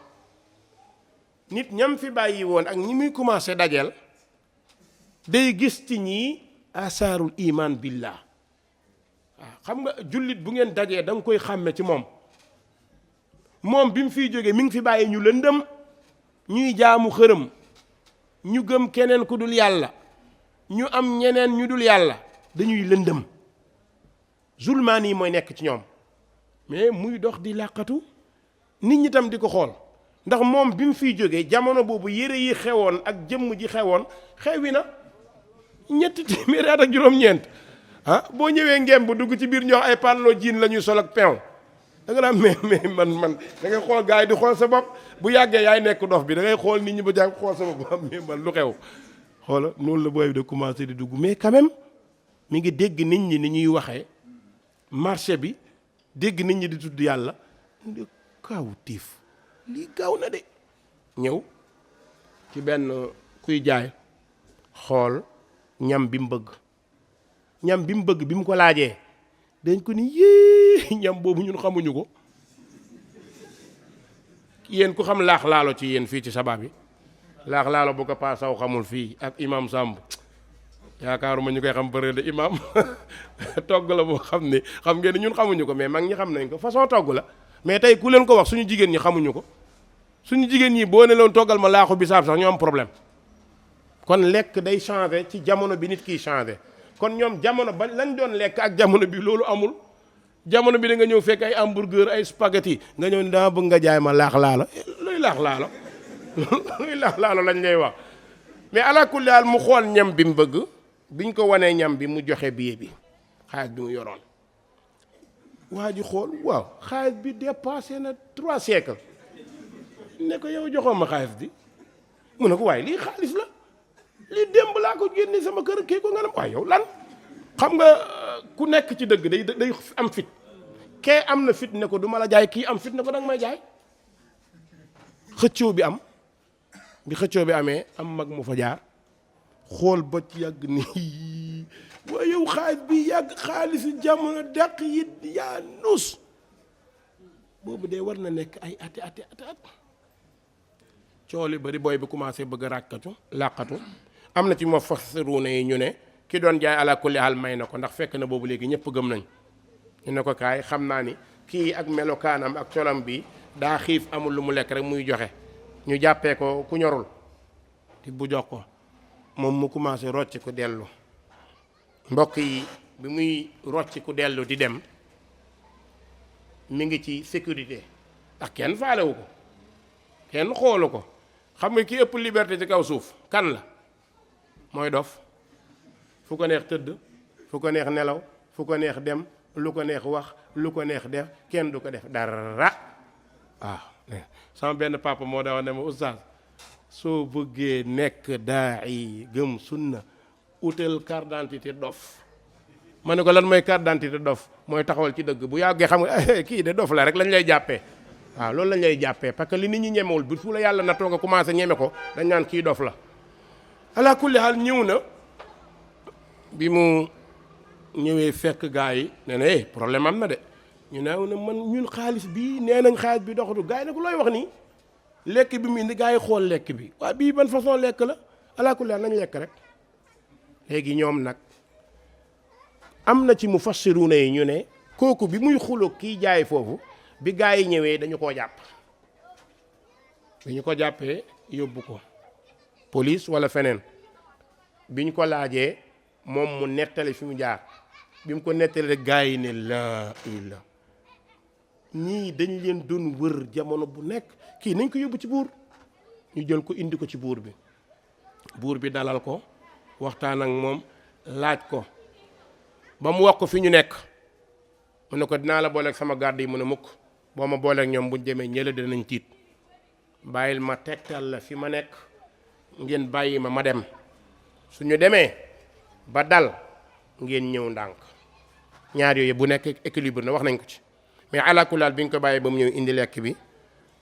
nit ñam fi bàyyi woon ak ñi muy commencé dajeel, day gis ci ñii asaarul iman billah. waaw xam nga jullit bu ngeen dajee da nga koy xàmme ci moom. moom bi mu fiy jógee mi ngi fi bàyyi ñu lëndëm, ñuy jaamu xërëm, ñu gëm keneen ku dul yàlla, ñu am ñeneen ñu dul yàlla, dañuy lëndëm. zulmaan yi mooy nekk ci ñoom. mais muy dox di làqatu, nit ñi tam di ko xool. ndax moom bi mu fiy jógee jamono boobu yére yi xewoon ak jëmm ji xewoon xewi na 3 téeméeri at ak juróom-ñeent. boo ñëwee ngem bu dugg ci biir ñoo ay panlo jiin la ñuy sol ak peew da nga naan mais man da ngay xool gars yi di xool sa bopp bu yàggee yaay nekk dof bi da ngay xool nit ñi ba jàng xool sa bopp mais man lu xew xoola noonu la booy bi de commencé di dugg mais quand même mi ngi dégg nit ñi ni ñuy waxee marché bi dégg nit ñi di tudd yàlla ndi kaawu tiif lii gaaw na de ñëw ci benn kuy jaay xool ñam bi mu bëgg bi mu ko laajee dañ ko ni yée ñam boobu ñun xamuñu ko yéen ku xam laax laalo ci yéen fii ci sabab yi laax laalo bu ko paasaw xamul fii ak imam Samb yaakaaruma ñu koy xam bëre de imam togg la boo xam ne xam ngeen ñun xamuñu ko mais mag ñi xam nañ ko façon togg la mais tey ku leen ko wax suñu jigéen ñi xamuñu ko suñu jigéen ñi boo ne loon toggal ma laaxu bisaab sax ñu am problème kon lekk day changé ci jamono bi nit kiy changé kon ñoom jamono ba lañ doon lekk ak jamono bi loolu amul jamono bi da nga ñëw fekk ay hamburger ay spaghetti nga ñëw ni dama bëgg nga jaay ma laax laalo luy laax laalo luy laax laalo lañ lay wax mais ala kulli haal mu xool ñam bi mu bëgg biñ ko wanee ñam bi mu joxe billet bi xaalis bi mu yoroon waa ji xool waaw xaalis bi dépassé na 3 siècles ne ko yow joxoon ma xaalis bi mu ne ko waaye lii xaalis la lii démb laa ko génne sama kër kii ko nga ne waaye yow lan xam nga ku nekk ci dëgg day am fit kee am na fit ne ko du ma la jaay kii am fit ne ko danga may jaay xëccoo bi am bi xëccoo bi amee am mag mu fa jaar xool ba ci yàgg nii waaye yow xaalis bi yàgg xaalisi jamono dàq yi yaa nus boobu de war na nekk ay ati cooli bari booy bi commencé bëgg a làqatu am na ci ma fassiruuna yi ñu ne ki doon jaay ala kulli haal may na ko ndax fekk na boobu léegi ñëpp gëm nañ ñu ne ko kaay xam naa ni kii ak melokaanam ak colam bi daa xiif amul lu mu lekk rek muy joxe ñu jàppee ko ku ñorul ti bu jox ko moom mu commencé rocc ku dellu mbokk yi bi muy rocc ku dellu di dem mi ngi ci sécurité ndax kenn faalewu ko kenn xoolu ko xam nga ki ëpp liberté ci kaw suuf kan la mooy dof fu ko neex tëdd fu ko neex nelaw fu ko neex dem lu ko neex wax lu ko neex def kenn du ko def dara waaw sama benn papa moo daa wax ne ma oustaz soo bëggee nekk daa'i gëm sunna utal carte d'identité dof ma ne ko lan mooy carte d'identité dof mooy taxawal ci dëgg bu yàggee xam nga kii de dof la rek lañ lay jàppee waaw loolu lañ lay jàppee parce que li nit ñi ñemewul bu fu la yàlla nattoo nga commencé ñeme ko dañ naan kii dof la ala kulli haal ñëw na bi mu ñëwee fekk gaa yi ne na problème am na de ñu ne man ñun xaalis bi nee nañ xaalis bi doxatu gaa yi ne ko looy wax nii lekk bi mu indi gaa yi xool lekk bi waaye bii ban façon lekk la ala kulli haal nañ lekk rek léegi ñoom nag am na ci mufassiruuna yi ñu ne kooku bi muy xuloo kiy jaay foofu bi gaa yi ñëwee dañu koo jàpp bi ñu ko jàppee yóbbu ko police walla feneen bi ñu ko laajee moom mu nettali fi mu jaar bi mu ko nettali rek gaa yi ne laa ilaa ñii dañ leen doon wër jamono bu nekk kii nañ ko yóbbu ci buur ñu jël ko indi ko ci buur bi dalal ko waxtaan ak moom laaj ko ba mu wax ko fi ñu nekk mu ne ko dinaa la booleeg sama garde yi mu ne mukk boo ma booleeg ñoom buñ demee ñële dinañ tiit bàyyil ma tegtal la fi ma nekk ngeen bàyyi ma dem suñu demee ba dal ngeen ñëw ndànk ñaar yooyu bu nekk équilibre na wax nañ ko ci mais alakulaal bi ñu ko bàyyee ba mu ñëw indi lekk bi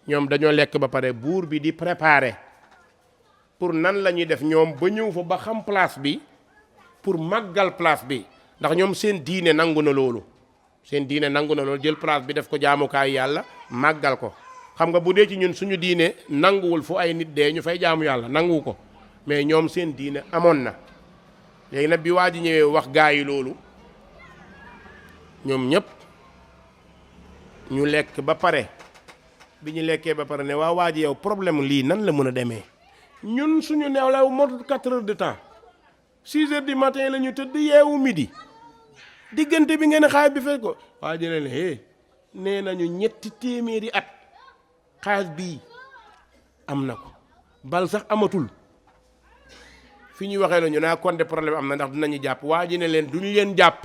ñoom dañoo lekk ba pare buur bi di préparer pour nan la ñuy def ñoom ba ñëw fa ba xam place bi pour màggal place bi ndax ñoom seen diine nangu na loolu jël place bi def ko jaamukaay yàlla màggal ko xam nga bu dee ci ñun suñu diine nanguwul fu ay nit dee ñu fay jaamu yàlla nanguwu ko mais ñoom seen diine amoon na léegi nag bi waa ji ñëwee wax gaa yi loolu ñoom ñëpp ñu lekk ba pare bi ñu lekkee ba pare ne waa ji yow problème lii nan la mën a demee ñun suñu neew la motul 4 heures de temps 6 heures du matin la ñu tëdd yeewu midi diggante bi ngeen xaalis bi fekk ko waa ji leen nee nañu 300 at xaalis bii am na ko bal sax amatul fi ñuy waxee la ñu naa kon de problème am na ndax dinañu jàpp waa ji ne leen duñu leen jàpp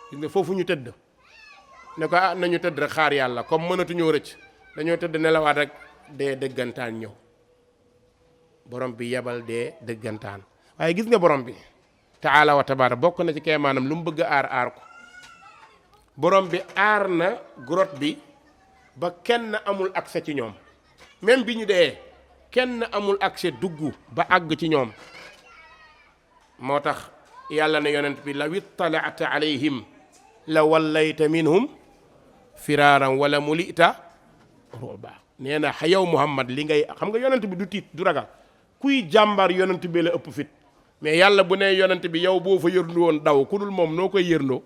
gis nga foofu ñu tëdd ne ko ah nañu tëdd rek xaar yàlla comme mënatuñoo rëcc dañoo tëdd nelawaat rek dee dëggantaan ñëw borom bi yebal dee dëggantaan waaye gis nga borom bi taala wa tabaara bokk na ci keemaanam lu mu bëgg a aar ko borom bi aar na grotte bi ba kenn amul accès ci ñoom même bi ñu dee kenn amul accès dugg ba àgg ci ñoom moo tax yàlla na yonent bi law ittalaata alayhim la wallayta minhum firaaran wala mulita ruba nee na yow Muhammad li ngay xam nga yonent bi du tiit du ragal kuy jàmbar yonent bi la ëpp fit mais yàlla bu ne yonent bi yow boo fa yërndu woon daw ku dul moom noo koy yërndoo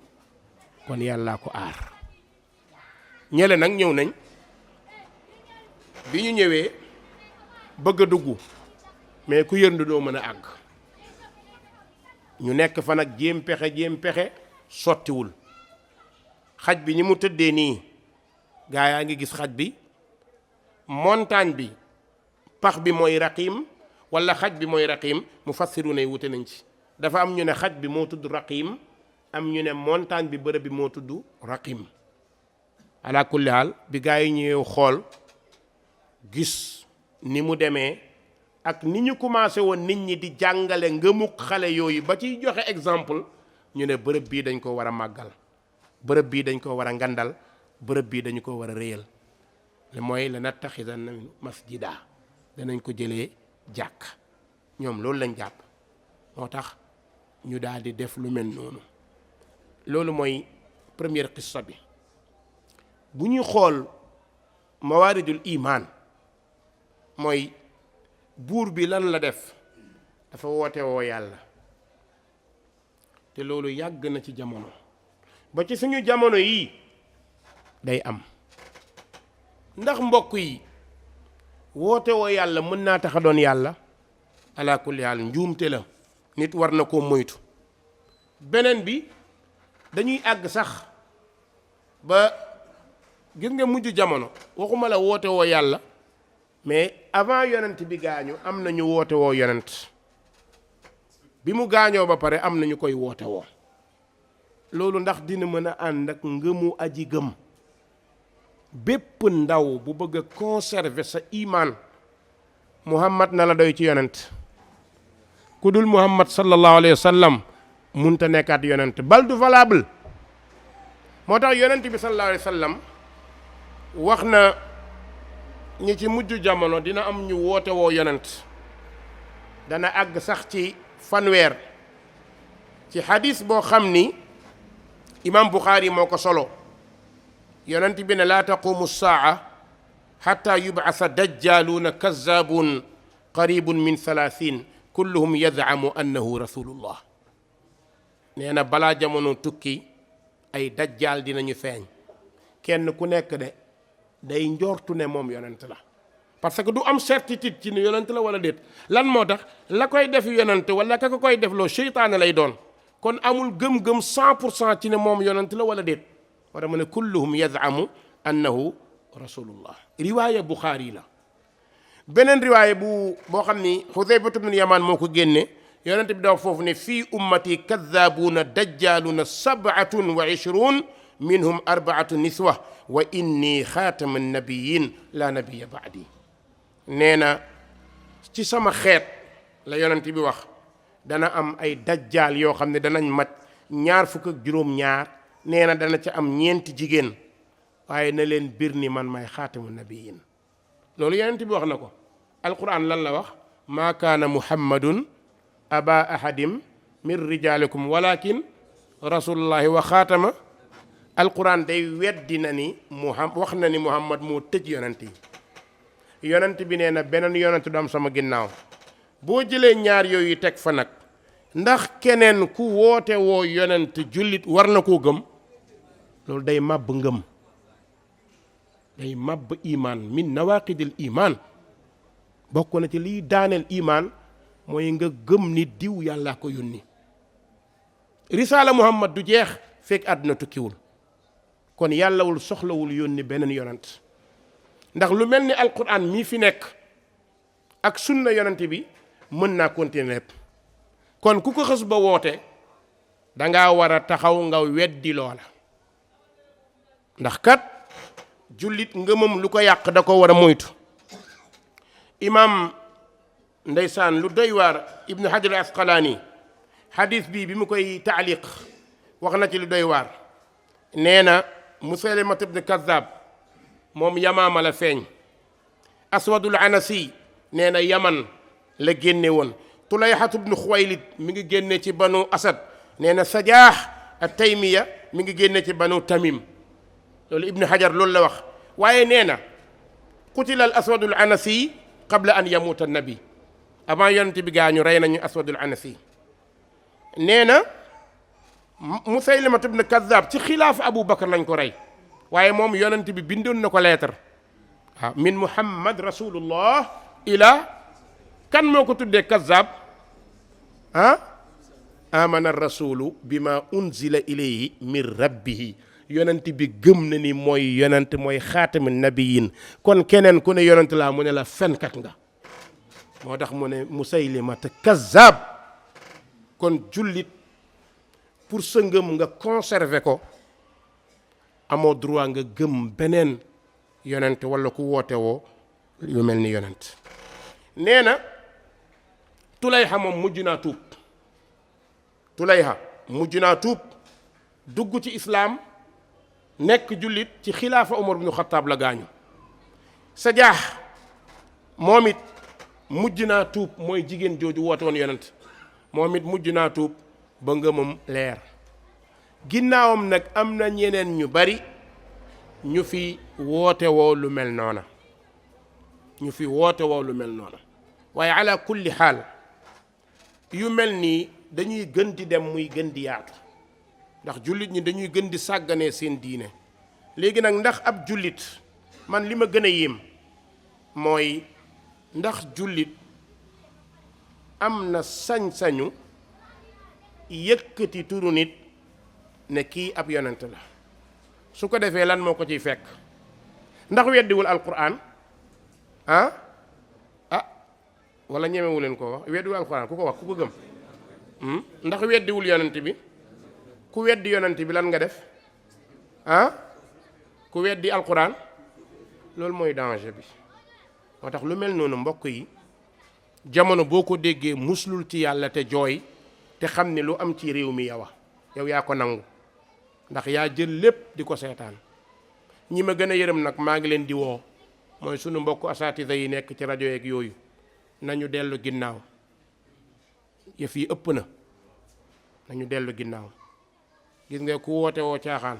kon yàllaa ko aar ñele nag ñëw nañ bi ñu ñëwee bëgg a dugg mais ku yërndu doo mën a àgg ñu nekk fa nag jéem pexe sottiwul xaj bi ñi mu tëddee nii gaa yaa ngi gis xaj bi montagne bi pax bi mooy raqim wala xaj bi mooy raqim mu fassiru ne wute nañ ci dafa am ñu ne xaj bi moo tudd raqim am ñu ne montagne bi bërëb bi moo tudd raqim ala kulli haal bi gaa yi ñëw xool gis ni mu demee ak ni ñu commencé woon nit ñi di jàngale ngëmuk xale yooyu ba ciy joxe exemple ñu ne bërëb bii dañ ko war a màggal bërëb bii dañ ko war a ngandal bërëb bii dañu ko war a réyal le mooy la nattaxidanna masjida danañ ko jëlee jàkk ñoom loolu lañ jàpp moo tax ñu daal di def lu mel noonu loolu mooy première qissa bi bu ñuy xool mawaaridul iman mooy buur bi lan la def dafa woote woo yàlla te loolu yàgg na ci jamono ba ci suñu jamono yii day am ndax mbokk yi woote woo yàlla mën naa tax a doon yàlla ala kulli haal njuumte la nit war na koo moytu beneen bi dañuy àgg sax ba gis nga mujj jamono waxuma la woote woo yàlla mais avant yonent bi gaañu am na ñu woote woo yonent bi mu gaañoo ba pare am na ñu koy woote woo loolu ndax dina mën a ànd ak ngëmu aji gëm bépp ndaw bu bëgg a conserver sa iman muhammad na la doy ci yonent ku dul muhammad sallallahu alayhi wa sallam munta nekkaat yonent bal du valable moo tax yonent bi sallallahu alayhi wa sallam wax na ñi ci mujj jamono dina am ñu woote woo yonent dana àgg sax ci fanweer ci xadis boo xam ni imam Bukhari moo ko solo yonent bi ne laa taqumu saa xatta yubcasa dajjaluuna kazaabun qaribun min 30 kulluhum yadcamu annahu rasulullah nee na balaa jamono tukki ay dajjaal dinañu feeñ kenn ku nekk de day njortu ne moom yonent la parce que du am certitude ci ne yonent la wala déet lan moo tax la koy def yonent wala ka ko koy def loo seytaane lay doon kon amul gëm-gëm 100% ci ne moom yonent la wala déet war a mu ne kulluhum yazamu annahu rasulullah riwaaya Bukhari la beneen riwaaya boo xam ni Xudayfatu bnu Yamaan moo ko génne yonent bi daw foofu ne fii ummati kadaabuuna dajjaaluuna 27 minhum 4 niswa wa inni xaatama nabiyin la nabiya baadi nee na ci sama xeet la yonent bi wax dana am ay dajjaal yoo xam ne danañ mat 22 nee na dana ca am 4 jigéen waaye na leen bir ni man may xaatamu nabiyin loolu yonent bi wax na ko alquran lan la wax maa kaana muhammadun aba ahadim min rijalikum walakin rasulullahi wa xaatama alquran day weddi na ni wax na ni muhammad moo tëj yonent yi yonent bi nee na beneen yonent du am sama ginnaaw boo jëlee ñaar yooyu teg fa nag ndax keneen ku woote woo yonent jullit war na koo gëm loolu day màbb ngëm day màbb iman min nawaqidil iman bokk na ci liy daaneel iman mooy nga gëm ni diw yàlla ko yónni risaala muhammad du jeex fekk àdduna tukkiwul kon yàllawul soxlawul yónni beneen yonent ndax lu mel ni alquran mii fi nekk ak sunna yonent bi mën naa continuer lépp kon ku ko xës ba woote dangaa war a taxaw nga weddi loola ndax kat jullit ngëmam lu ko yàq da ko war a moytu imam ndeysaan lu doy waar ibnu hajar al asqalaani xadis bi mu koy taaliq wax na ci lu doy waar nee na musaylimat ibn kazzab moom yamaama la feeñ aswadul anasi nee na yaman la génne woon tulayxatu ibnu xuwaylid mi ngi génne ci banu asad nee na sajaax at taymiya mi ngi génne ci banu tamim loolu ibnu hajar loolu la wax waaye nee na qutila al aswadul anasi qabla an yamuuta annabi avant yonent bi gaañu rey nañu aswadul anasi nee na musaylimat ibn kazzab ci xilaafa abu bakar lañ ko rey waaye moom yonent bi bindoon na ko lettre waaw min muhammad rasulullah ila kan moo ko tuddee kazzab amana rasulu bima unzila ilayhi min rabbihi yonent bi gëm na ni mooy yonent mooy xaatamu nabiyin kon keneen ku ne yonent laa mu ne la fenkat nga moo tax mu ne musaylimata kazzab kon jullit pour sa ngëm nga conserver ko amoo droit nga gëm beneen yonent wala ku woote woo lu mel ni yonent nee na tulayha moom mujj naa tuub tulayha mujj naa tuub dugg ci islaam nekk jullit ci xilaafa Umar ibn Xattaab la gaañu Sajaax moom it mujj naa tuub mooy jigéen jooju woote woon yonent moom it mujj naa tuub ba ngëmam leer ginnaawam nag am na ñeneen ñu bari ñu fi woote woo lu mel noona ñu fi woote woo lu mel noona waaye ala kulli xaal yu mel nii dañuy gën di dem muy gën di yaatu ndax jullit ñi dañuy gën di sàgganee seen diine léegi nag ndax ab jullit man li ma gën a yéem mooy ndax jullit am na sañ-sañu yëkkati turu nit ne kii ab yonent la su ko defee lan moo ko ciy fekk ndax weddiwul alquran wala ñemewu leen ko wax weddiwul alquran ku ko wax ku ko gëm ndax weddiwul yonent bi ku weddi yonent bi lan nga def ku weddi alquran loolu mooy danger bi moo tax lu mel noonu mbokk yi jamono boo ko déggee muslul ci yàlla te jooy te xam ne lu am ci réew mi yow yaa ko nangu ndax yaa jël lépp di ko seetaan ñi ma gën a yërëm nag maa ngi leen di woo mooy sunu mbokk asatida yi nekk ci rajo yeeg yooyu nañu dellu ginnaaw yëf yi ëpp na nañu dellu ginnaaw gis nga ku woote woo caaxaan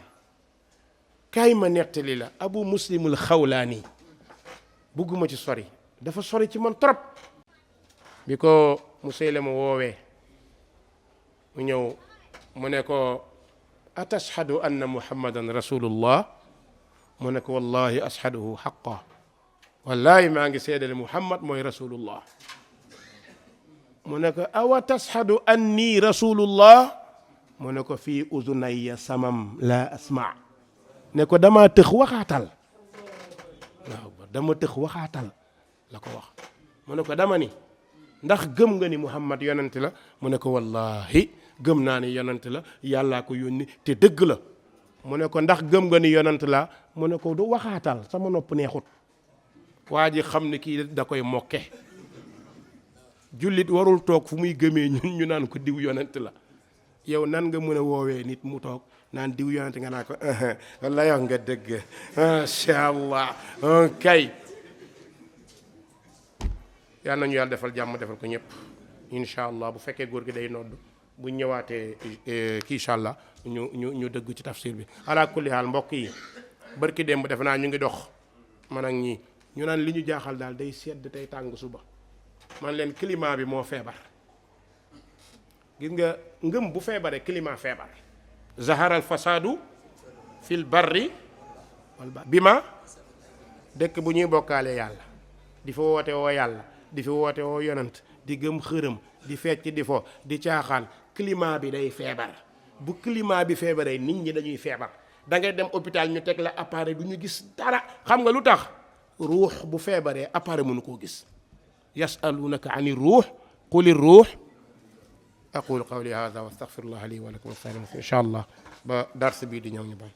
kaay ma nettali la abu muslimul xawlaani bugguma ci sori dafa sori ci man trop bi ko Musaylima woowee mu ñëw mu ne ko atashhadu anna muhammadan rasulullah mu ne ko wallahi ashhaduhu xaqa wallahi maa ngi seedale muhammad mooy rasulullah mu ne ko awa tashhadu anni rasulullah mu ne ko fii uzunayya samam la asma ne ko dama tëx waxaatal waaw dama tëx waxaatal la ko wax mu ne ko dama ni ndax gëm nga ni muhammad yonent la mu ne ko wallahi gëm naa ni yonent la yàllaa ko yónni te dëgg la mu ne ko ndax gëm nga ni yonent la mu ne ko du waxaatal sama nopp neexut waa ji xam ne kii da koy mokke jullit warul toog fu muy gëmee ñun ñu naan ko diw yonent la yow nan nga mën a woowee nit mu toog naan diw yonent nga naan ko walla yow nga dëgg masha allah kay yal nañu yàlla defal jàmm defal ko ñëpp insha allah bu fekkee góor gi day nodd bu ñëwaatee kii incha allah ñu dëgg ci tafsir bi ala kulli haal mbokk yi barki démb defe naa ñu ngi dox man ak ñii ñu naan li ñu jaaxal daal day sedd tey tàng suba man leen climat bi moo feebar gis nga ngëm bu feebaree climat feebar zaharal fasadu fil barri wal bahri bi ma dëkk bu ñuy bokkaale yàlla di fa woote woo yàlla di fi woote woo yonant di gëm xërëm di fecc di fo di caaxaan climat bi day feebar bu climat bi feebaree nit ñi dañuy feebar da ngay dem hôpital ñu teg la appareil du ñu gis dara xam nga lu tax ruux bu feebaree appareil mënu koo gis yasalunaka ani ruux quli ruux aqulu qawli hada wa astaghfirullah li wa lakum wa sa'il insha allah ba dars bii di ñëw ñu bay